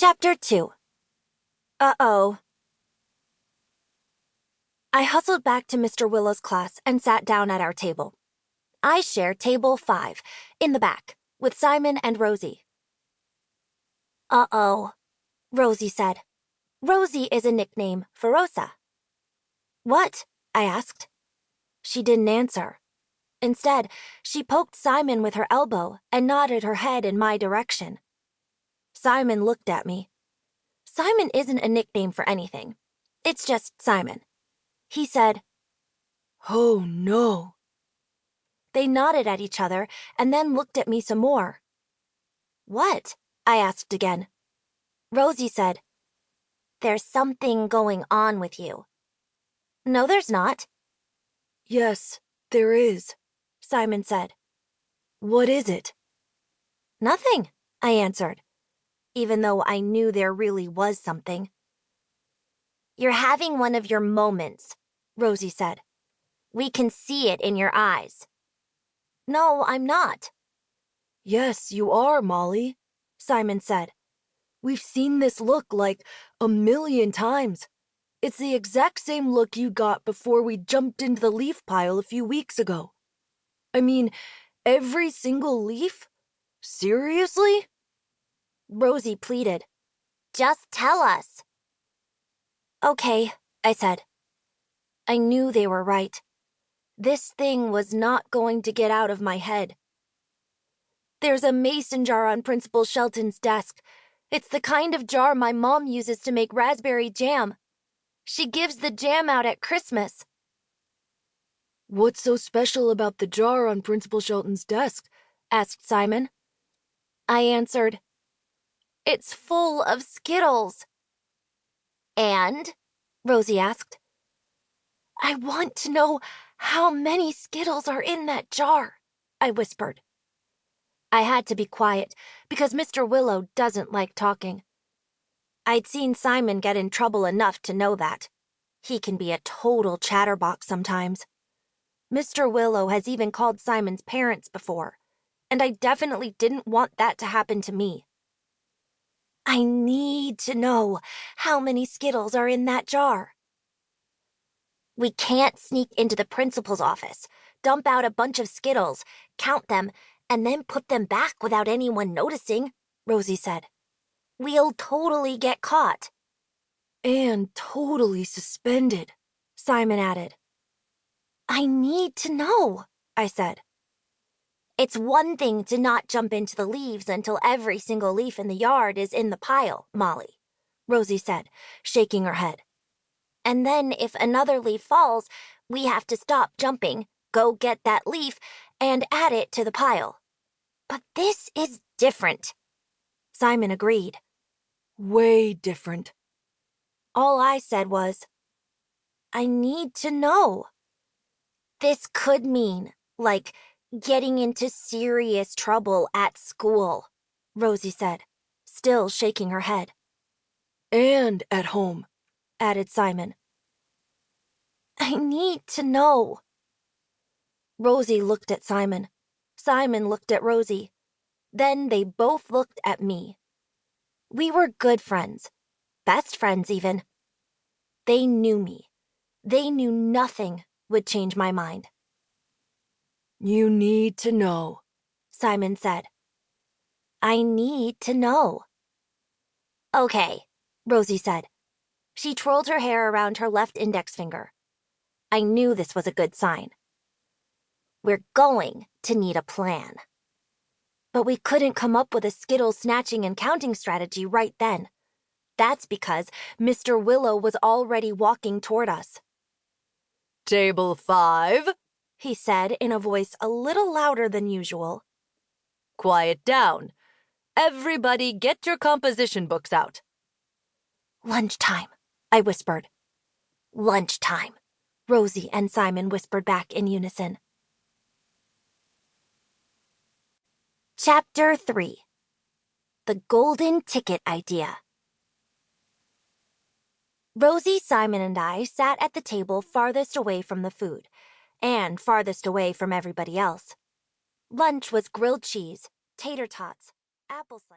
Chapter 2. Uh-oh. I hustled back to Mr. Willow's class and sat down at our table. I share table 5, in the back, with Simon and Rosie. Uh-oh, Rosie said. Rosie is a nickname for Rosa. What? I asked. She didn't answer. Instead, she poked Simon with her elbow and nodded her head in my direction. Simon looked at me. Simon isn't a nickname for anything. It's just Simon. He said, "Oh, no." They nodded at each other and then looked at me some more. What? I asked again. Rosie said, "There's something going on with you." No, there's not. Yes, there is, Simon said. What is it? Nothing, I answered, even though I knew there really was something. You're having one of your moments, Rosie said. We can see it in your eyes. No, I'm not. Yes, you are, Molly, Simon said. We've seen this look like 1,000,000 times. It's the exact same look you got before we jumped into the leaf pile a few weeks ago. I mean, every single leaf? Seriously? Rosie pleaded. Just tell us. Okay, I said. I knew they were right. This thing was not going to get out of my head. There's a mason jar on Principal Shelton's desk. It's the kind of jar my mom uses to make raspberry jam. She gives the jam out at Christmas. What's so special about the jar on Principal Shelton's desk? Asked Simon. I answered, It's full of Skittles. And? Rosie asked. I want to know how many Skittles are in that jar, I whispered. I had to be quiet because Mr. Willow doesn't like talking. I'd seen Simon get in trouble enough to know that. He can be a total chatterbox sometimes. Mr. Willow has even called Simon's parents before, and I definitely didn't want that to happen to me. I need to know how many Skittles are in that jar. We can't sneak into the principal's office, dump out a bunch of Skittles, count them, and then put them back without anyone noticing, Rosie said. We'll totally get caught. And totally suspended, Simon added. I need to know, I said. It's one thing to not jump into the leaves until every single leaf in the yard is in the pile, Molly, Rosie said, shaking her head. And then if another leaf falls, we have to stop jumping, go get that leaf, and add it to the pile. But this is different. Simon agreed. Way different. All I said was, I need to know. This could mean, like, getting into serious trouble at school, Rosie said, still shaking her head. And at home, added Simon. I need to know. Rosie looked at Simon. Simon looked at Rosie. Then they both looked at me. We were good friends, best friends even. They knew me. They knew nothing would change my mind. You need to know, Simon said. I need to know. Okay, Rosie said. She twirled her hair around her left index finger. I knew this was a good sign. We're going to need a plan. But we couldn't come up with a Skittle snatching and counting strategy right then. That's because Mr. Willow was already walking toward us. Table 5, he said in a voice a little louder than usual. Quiet down. Everybody get your composition books out. Lunchtime, I whispered. Lunchtime, Rosie and Simon whispered back in unison. Chapter 3. The Golden Ticket Idea. Rosie, Simon, and I sat at the table farthest away from the food, and farthest away from everybody else. Lunch was grilled cheese, tater tots, apple slices.